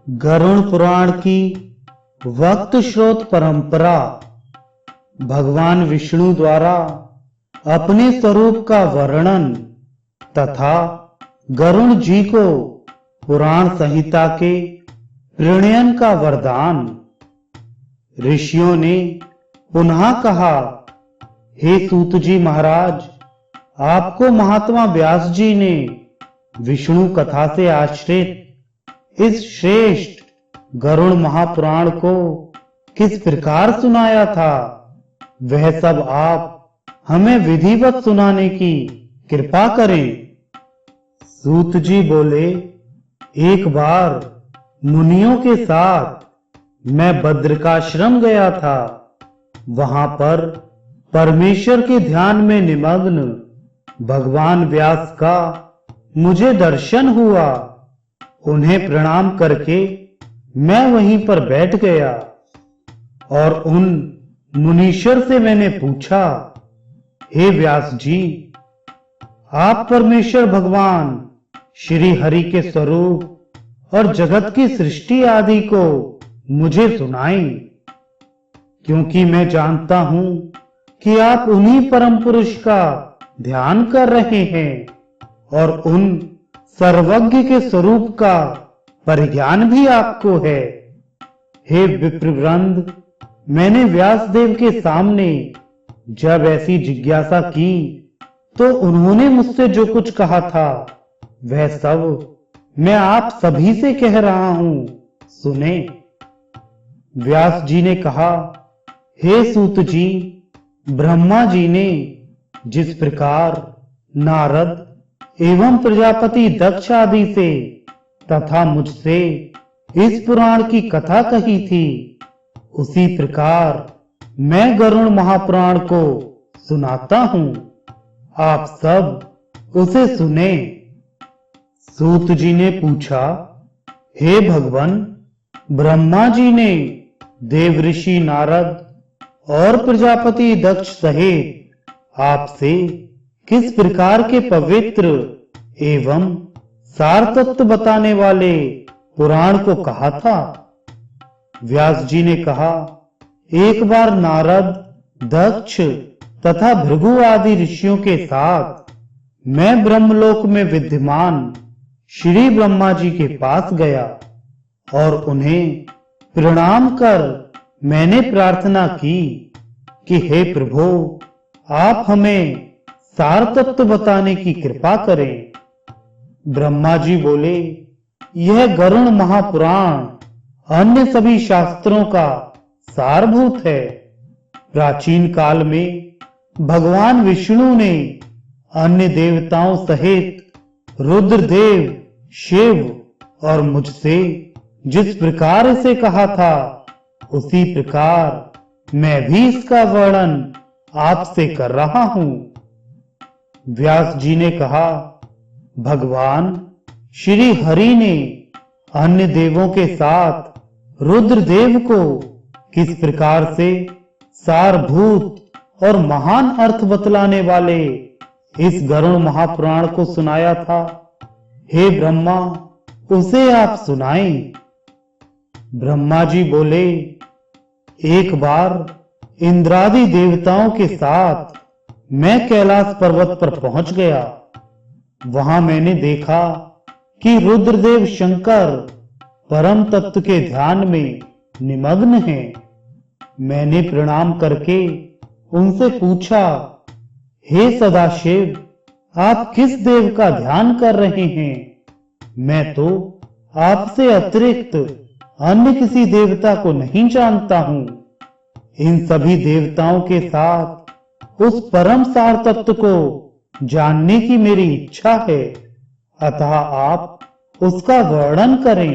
गरुड़ पुराण की वक्त श्रोत परंपरा भगवान विष्णु द्वारा अपने स्वरूप का वर्णन तथा गरुड़ जी को पुराण संहिता के प्रणयन का वरदान। ऋषियों ने पुनः कहा, हे सूत जी महाराज, आपको महात्मा व्यास जी ने विष्णु कथा से आश्रित इस श्रेष्ठ गरुड़ महापुराण को किस प्रकार सुनाया था, वह सब आप हमें विधिवत सुनाने की कृपा करें। सूत जी बोले, एक बार मुनियों के साथ मैं बद्रिकाश्रम गया था। वहां पर परमेश्वर के ध्यान में निमग्न भगवान व्यास का मुझे दर्शन हुआ। उन्हें प्रणाम करके मैं वहीं पर बैठ गया और उन मुनीश्वर से मैंने पूछा, हे व्यास जी, आप परमेश्वर भगवान श्री हरि के स्वरूप और जगत की सृष्टि आदि को मुझे सुनाएं, क्योंकि मैं जानता हूं कि आप उन्हीं परम पुरुष का ध्यान कर रहे हैं और उन सर्वज्ञ के स्वरूप का परिज्ञान भी आपको है। हे विप्रवृंद, मैंने व्यास देव के सामने जब ऐसी जिज्ञासा की तो उन्होंने मुझसे जो कुछ कहा था वह सब मैं आप सभी से कह रहा हूं, सुने। व्यास जी ने कहा, हे सूत जी, ब्रह्मा जी ने जिस प्रकार नारद एवं प्रजापति दक्ष आदि से तथा मुझसे इस पुराण की कथा कही थी, उसी प्रकार मैं गरुड़ महापुराण को सुनाता हूं। आप सब उसे सुने। सूत जी ने पूछा, हे भगवान, ब्रह्मा जी ने देव ऋषि नारद और प्रजापति दक्ष सहित आपसे किस प्रकार के पवित्र एवं सार तत्व बताने वाले पुराण को कहा था? व्यास जी ने कहा, एक बार नारद, दक्ष तथा भृगु आदि ऋषियों के साथ मैं ब्रह्मलोक में विद्यमान श्री ब्रह्मा जी के पास गया और उन्हें प्रणाम कर मैंने प्रार्थना की कि हे प्रभु, आप हमें सार तत्व बताने की कृपा करें। ब्रह्मा जी बोले, यह गरुड़ महापुराण अन्य सभी शास्त्रों का सारभूत है। प्राचीन काल में भगवान विष्णु ने अन्य देवताओं सहित रुद्रदेव, शिव और मुझसे जिस प्रकार इसे कहा था, उसी प्रकार मैं भी इसका वर्णन आपसे कर रहा हूं। व्यास जी ने कहा, भगवान श्री हरि ने अन्य देवों के साथ रुद्रदेव को किस प्रकार से सारभूत और महान अर्थ बतलाने वाले इस गरुड़ महापुराण को सुनाया था, हे ब्रह्मा, उसे आप सुनाएं। ब्रह्मा जी बोले, एक बार इंद्रादि देवताओं के साथ मैं कैलाश पर्वत पर पहुंच गया। वहां मैंने देखा कि रुद्रदेव शंकर परम तत्व के ध्यान में निमग्न हैं। मैंने प्रणाम करके उनसे पूछा, हे सदाशिव, आप किस देव का ध्यान कर रहे हैं? मैं तो आपसे अतिरिक्त अन्य किसी देवता को नहीं जानता हूं। इन सभी देवताओं के साथ उस परम सार तत्व को जानने की मेरी इच्छा है, अतः आप उसका वर्णन करें।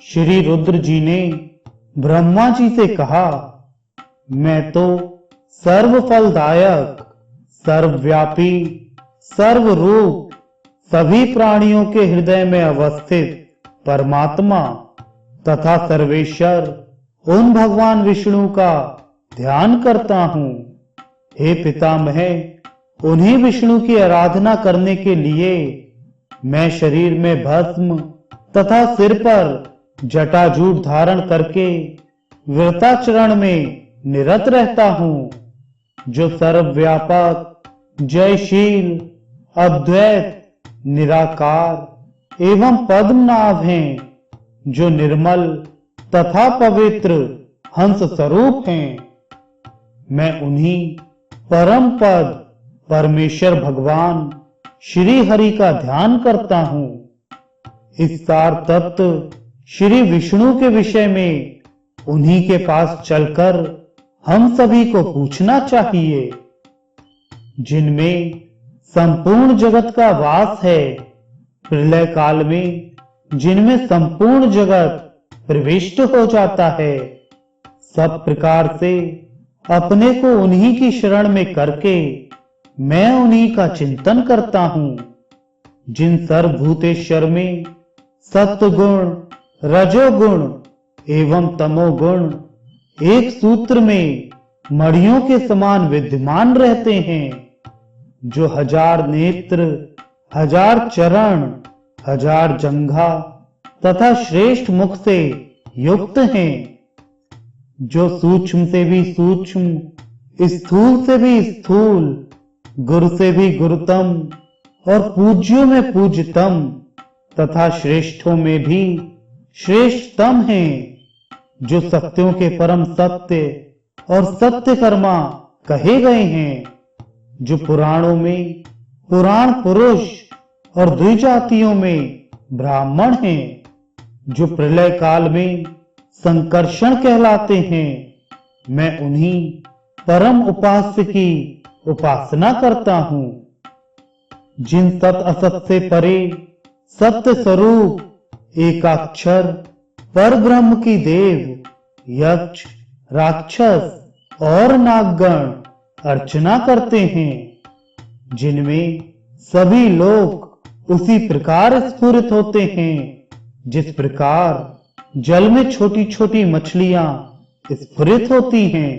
श्री रुद्र जी ने ब्रह्मा जी से कहा, मैं तो सर्वफलदायक, सर्वव्यापी, सर्वरूप, सभी प्राणियों के हृदय में अवस्थित परमात्मा तथा सर्वेश्वर उन भगवान विष्णु का ध्यान करता हूं। हे पितामह, उन्हीं विष्णु की आराधना करने के लिए मैं शरीर में भस्म तथा सिर पर जटाजूट धारण करके व्रताचरण में निरत रहता हूँ, जो सर्वव्यापक, जयशील, अद्वैत, निराकार एवं पद्मनाभ हैं, जो निर्मल तथा पवित्र हंस स्वरूप हैं। मैं उन्हीं परम पद परमेश्वर भगवान श्री हरि का ध्यान करता हूँ। इस सार तत्व श्री विष्णु के विषय में उन्हीं के पास चलकर हम सभी को पूछना चाहिए, जिनमें संपूर्ण जगत का वास है। प्रलय काल में जिनमें संपूर्ण जगत प्रविष्ट हो जाता है, सब प्रकार से अपने को उन्हीं की शरण में करके मैं उन्हीं का चिंतन करता हूँ, जिन सर्वभूतेश्वर में सत्वगुण, रजोगुण एवं तमोगुण एक सूत्र में मणियों के समान विद्यमान रहते हैं, जो 1000 नेत्र, 1000 चरण, 1000 जंघा तथा श्रेष्ठ मुख से युक्त हैं, जो सूक्ष्म से भी सूक्ष्म, स्थूल से भी स्थूल, गुरु से भी गुरुतम और पूज्यों में पूज्यतम तथा श्रेष्ठों में भी श्रेष्ठतम हैं, जो सत्यों के परम सत्य और सत्य कर्मा कहे गए हैं, जो पुराणों में पुराण पुरुष और द्विजातियों में ब्राह्मण हैं, जो प्रलय काल में संकर्षण कहलाते हैं। मैं उन्हीं परम उपास्य की उपासना करता हूँ, जिन सत असत से परे सत्य स्वरूप एकाक्षर पर ब्रह्म की देव, यक्ष, राक्षस और नागगण अर्चना करते हैं, जिनमें सभी लोग उसी प्रकार स्फुरित होते हैं जिस प्रकार जल में छोटी छोटी मछलियां स्फुरित होती हैं,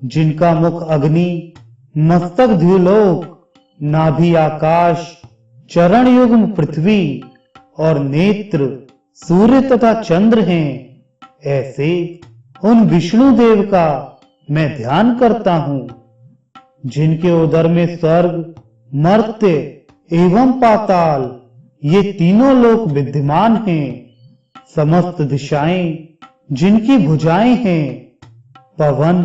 जिनका मुख अग्नि, मस्तक द्युलोक, नाभि आकाश, चरण युग्म पृथ्वी और नेत्र सूर्य तथा चंद्र हैं। ऐसे उन विष्णु देव का मैं ध्यान करता हूँ, जिनके उदर में स्वर्ग, मर्त्य एवं पाताल ये तीनों लोक विद्यमान हैं। समस्त दिशाएं जिनकी भुजाएं हैं, पवन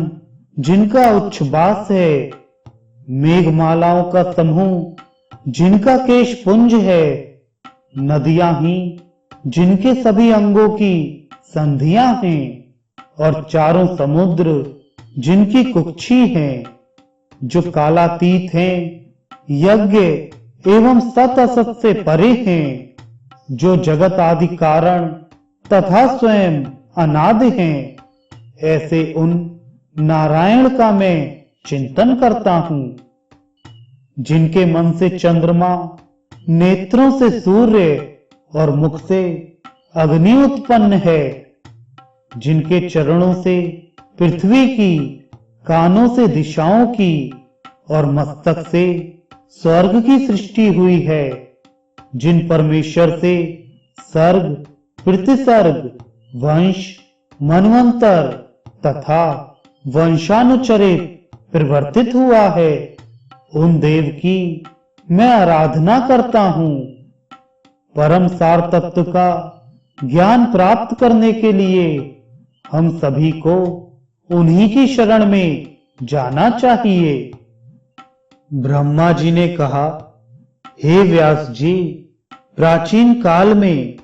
जिनका उच्छ्वास है, मेघमालाओं का समूह जिनका केश पुंज है, नदियां ही जिनके सभी अंगों की संधियां हैं और चारों समुद्र जिनकी कुक्षी हैं, जो कालातीत हैं, यज्ञ एवं सत असत से परे हैं, जो जगत आदि कारण तथा स्वयं अनादि हैं। ऐसे उन नारायण का मैं चिंतन करता हूँ, जिनके मन से चंद्रमा, नेत्रों से सूर्य और मुख से अग्नि उत्पन्न है, जिनके चरणों से पृथ्वी की, कानों से दिशाओं की और मस्तक से स्वर्ग की सृष्टि हुई है, जिन परमेश्वर से सर्ग, प्रतिसर्ग, वंश, मनवंतर तथा वंशानुचरित परिवर्तित हुआ है, उन देव की मैं आराधना करता हूँ। परम सार तत्व का ज्ञान प्राप्त करने के लिए हम सभी को उन्हीं की शरण में जाना चाहिए। ब्रह्मा जी ने कहा, हे व्यास जी, प्राचीन काल में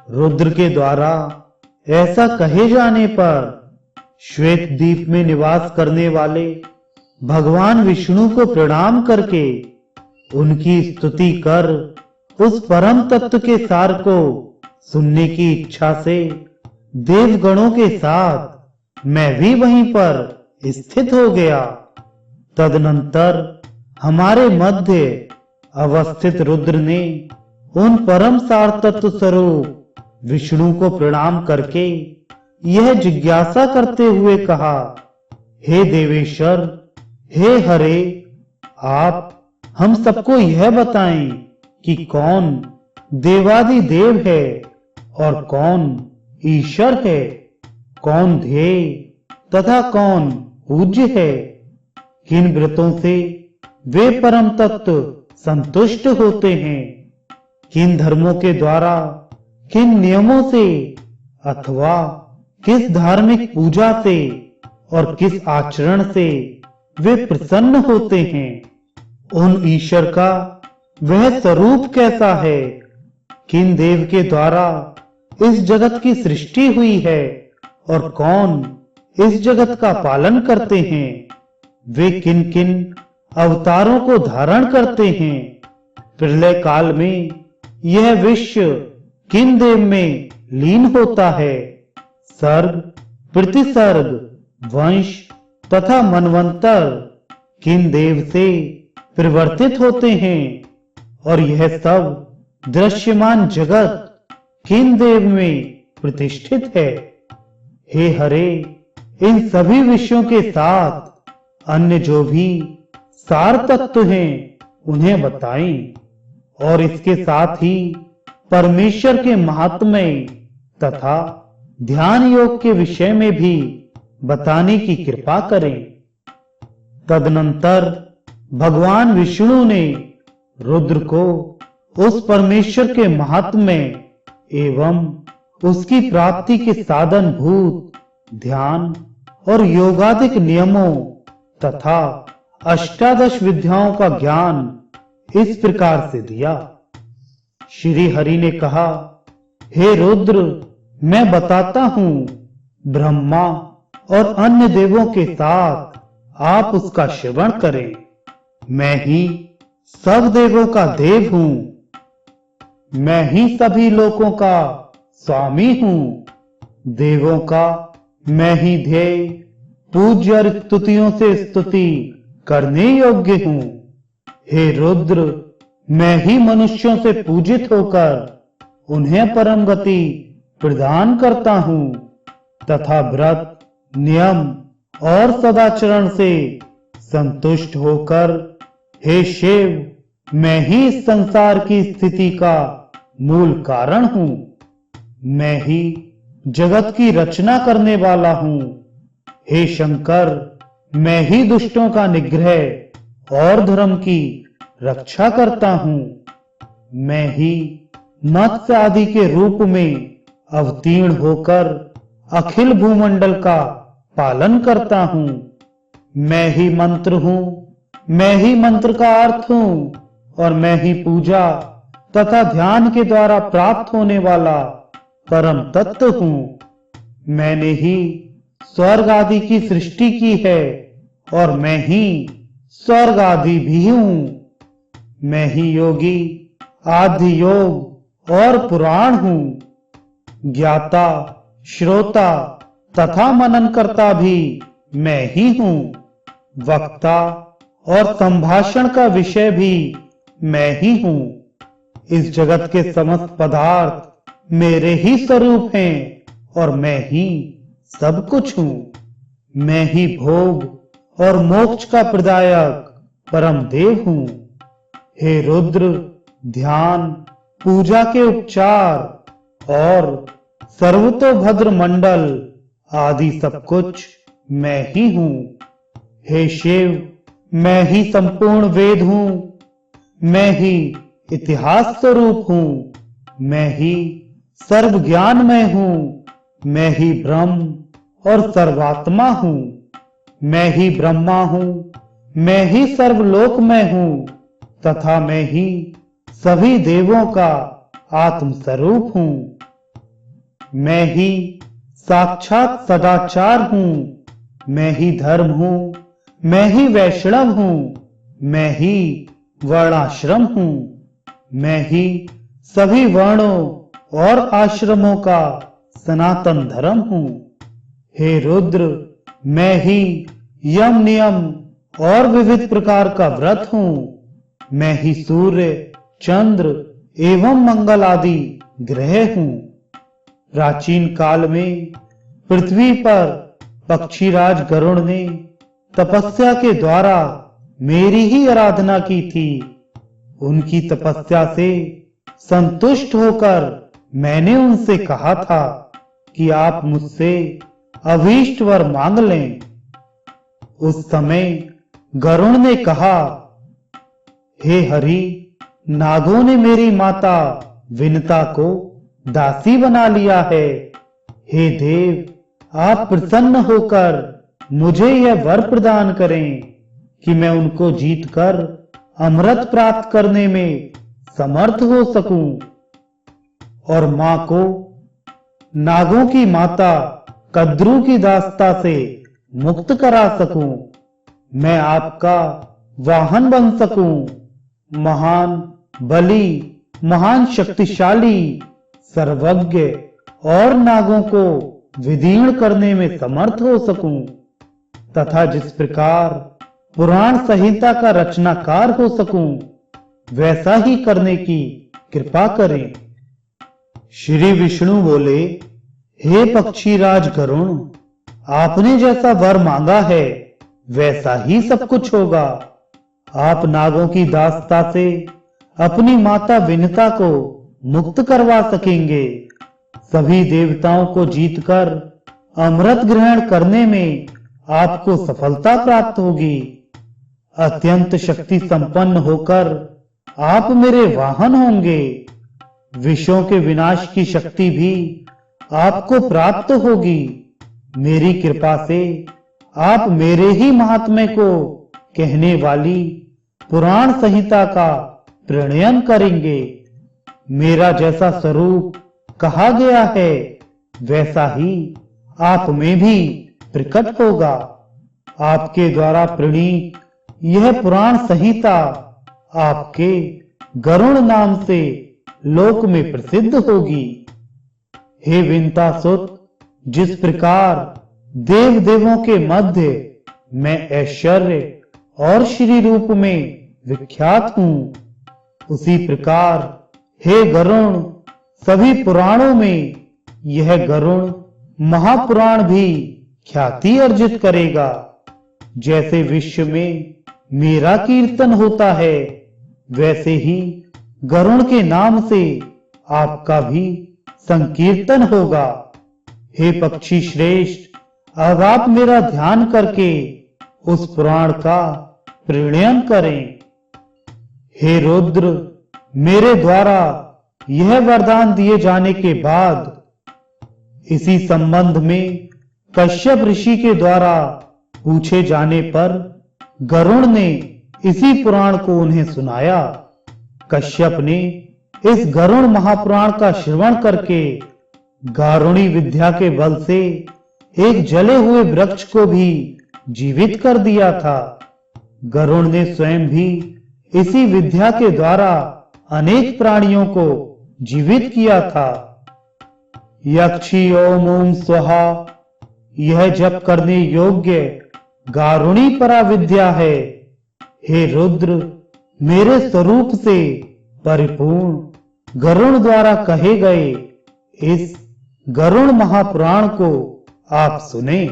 रुद्र के द्वारा ऐसा कहे जाने पर श्वेत द्वीप में निवास करने वाले भगवान विष्णु को प्रणाम करके उनकी स्तुति कर उस परम तत्व के सार को सुनने की इच्छा से देवगणों के साथ मैं भी वहीं पर स्थित हो गया। तदनंतर हमारे मध्य अवस्थित रुद्र ने उन परम सार तत्व स्वरूप विष्णु को प्रणाम करके यह जिज्ञासा करते हुए कहा, हे देवेश्वर, हे हरे, आप हम सबको यह बताएं कि कौन देवादि देव है और कौन ईश्वर है, कौन ध्येय तथा कौन पूज्य है, किन व्रतों से वे परम तत्व संतुष्ट होते हैं, किन धर्मों के द्वारा, किन नियमों से अथवा किस धार्मिक पूजा से और किस आचरण से वे प्रसन्न होते हैं, उन ईश्वर का वह स्वरूप कैसा है, किन देव के द्वारा इस जगत की सृष्टि हुई है और कौन इस जगत का पालन करते हैं, वे किन किन अवतारों को धारण करते हैं, प्रलय काल में यह विश्व किन देव में लीन होता है, सर्ग प्रतिसर्ग वंश तथा मनवंतर किन देव से परिवर्तित होते हैं और यह सब दृश्यमान जगत किन देव में प्रतिष्ठित है। हे हरे, इन सभी विषयों के साथ अन्य जो भी सार तत्व हैं उन्हें बताएं और इसके साथ ही परमेश्वर के महात्म्य तथा ध्यान योग के विषय में भी बताने की कृपा करें। तदनंतर भगवान विष्णु ने रुद्र को उस परमेश्वर के महात्म्य एवं उसकी प्राप्ति के साधन भूत ध्यान और योगादिक नियमों तथा अष्टादश विद्याओं का ज्ञान इस प्रकार से दिया। श्री हरि ने कहा, हे रुद्र, मैं बताता हूं, ब्रह्मा और अन्य देवों के साथ आप उसका श्रवण करें। मैं ही सब देवों का देव हूं, मैं ही सभी लोकों का स्वामी हूं, देवों का मैं ही ध्येय पूज्य और स्तुतियों से स्तुति करने योग्य हूं। हे रुद्र, मैं ही मनुष्यों से पूजित होकर उन्हें परम गति प्रदान करता हूं तथा व्रत नियम और सदाचरण से संतुष्ट होकर, हे शिव, मैं ही इस संसार की स्थिति का मूल कारण हूं, मैं ही जगत की रचना करने वाला हूं। हे शंकर, मैं ही दुष्टों का निग्रह और धर्म की रक्षा करता हूं, मैं ही मत्स्य आदि के रूप में अवतीर्ण होकर अखिल भूमंडल का पालन करता हूं, मैं ही मंत्र हूं, मैं ही मंत्र का अर्थ हूं और मैं ही पूजा तथा ध्यान के द्वारा प्राप्त होने वाला परम तत्व हूं। मैंने ही स्वर्ग आदि की सृष्टि की है और मैं ही स्वर्ग आदि भी हूं, मैं ही योगी आदि योग और पुराण हूं, ज्ञाता श्रोता तथा मनन करता भी मैं ही हूं, वक्ता और संभाषण का विषय भी मैं ही हूं। इस जगत के समस्त पदार्थ मेरे ही स्वरूप हैं और मैं ही सब कुछ हूं, मैं ही भोग और मोक्ष का प्रदायक परम देव हूं। हे रुद्र, ध्यान पूजा के उपचार और सर्वतोभद्र मंडल आदि सब कुछ मैं ही हूं। हे शिव, मैं ही संपूर्ण वेद हूं, मैं ही इतिहास स्वरूप हूं, मैं ही सर्व ज्ञानमय हूं, मैं ही ब्रह्म और सर्वात्मा हूं, मैं ही ब्रह्मा हूं, मैं ही सर्वलोकमय हूं तथा मैं ही सभी देवों का आत्म स्वरूप हूं, मैं ही साक्षात सदाचार हूं, मैं ही धर्म हूं, मैं ही वैष्णव हूं, मैं ही वर्णाश्रम हूं, मैं ही सभी वर्णों और आश्रमों का सनातन धर्म हूं। हे रुद्र, मैं ही यम नियम और विविध प्रकार का व्रत हूं, मैं ही सूर्य चंद्र एवं मंगल आदि ग्रह हूं। प्राचीन काल में पृथ्वी पर पक्षीराज गरुड़ ने तपस्या के द्वारा मेरी ही आराधना की थी। उनकी तपस्या से संतुष्ट होकर मैंने उनसे कहा था कि आप मुझसे अभीष्ट वर मांग लें। उस समय गरुण ने कहा, हे हरि, नागों ने मेरी माता विनता को दासी बना लिया है। हे देव, आप प्रसन्न होकर मुझे यह वर प्रदान करें कि मैं उनको जीतकर अमृत प्राप्त करने में समर्थ हो सकूं और मां को नागों की माता कद्रू की दास्ता से मुक्त करा सकूं। मैं आपका वाहन बन सकूं, महान बली, महान शक्तिशाली, सर्वज्ञ और नागों को विदीर्ण करने में समर्थ हो सकूं तथा जिस प्रकार पुराण संहिता का रचनाकार हो सकूं, वैसा ही करने की कृपा करें। श्री विष्णु बोले, हे पक्षीराज गरुण, आपने जैसा वर मांगा है वैसा ही सब कुछ होगा। आप नागों की दास्ता से अपनी माता विनता को मुक्त करवा सकेंगे। सभी देवताओं को जीतकर अमृत ग्रहण करने में आपको सफलता प्राप्त होगी। अत्यंत शक्ति संपन्न होकर आप मेरे वाहन होंगे। विषयों के विनाश की शक्ति भी आपको प्राप्त होगी। मेरी कृपा से आप मेरे ही महात्म्य को कहने वाली पुराण संहिता का प्रणयन करेंगे। मेरा जैसा स्वरूप कहा गया है वैसा ही आप में भी प्रकट होगा। आपके द्वारा प्रणीत यह पुराण संहिता आपके गरुण नाम से लोक में प्रसिद्ध होगी। हे विंतासुत, जिस प्रकार देव देवों के मध्य मैं ऐश्वर्य और श्री रूप में विख्यात हूं, उसी प्रकार हे गरुण, सभी पुराणों में यह गरुण महापुराण भी ख्याति अर्जित करेगा। जैसे विश्व में मेरा कीर्तन होता है, वैसे ही गरुण के नाम से आपका भी संकीर्तन होगा। हे पक्षी श्रेष्ठ, अब आप मेरा ध्यान करके उस पुराण का प्रणयन करें। हे रुद्र, मेरे द्वारा यह वरदान दिए जाने के बाद इसी संबंध में कश्यप ऋषि के द्वारा पूछे जाने पर गरुण ने इसी पुराण को उन्हें सुनाया। कश्यप ने इस गरुण महापुराण का श्रवण करके गारुणी विद्या के बल से एक जले हुए वृक्ष को भी जीवित कर दिया था। गरुण ने स्वयं भी इसी विद्या के द्वारा अनेक प्राणियों को जीवित किया था। यक्षी ओम ओम स्वाहा, यह जप करने योग्य गारुणी पराविद्या है। हे रुद्र, मेरे स्वरूप से परिपूर्ण गरुण द्वारा कहे गए इस गरुण महापुराण को आप सुने।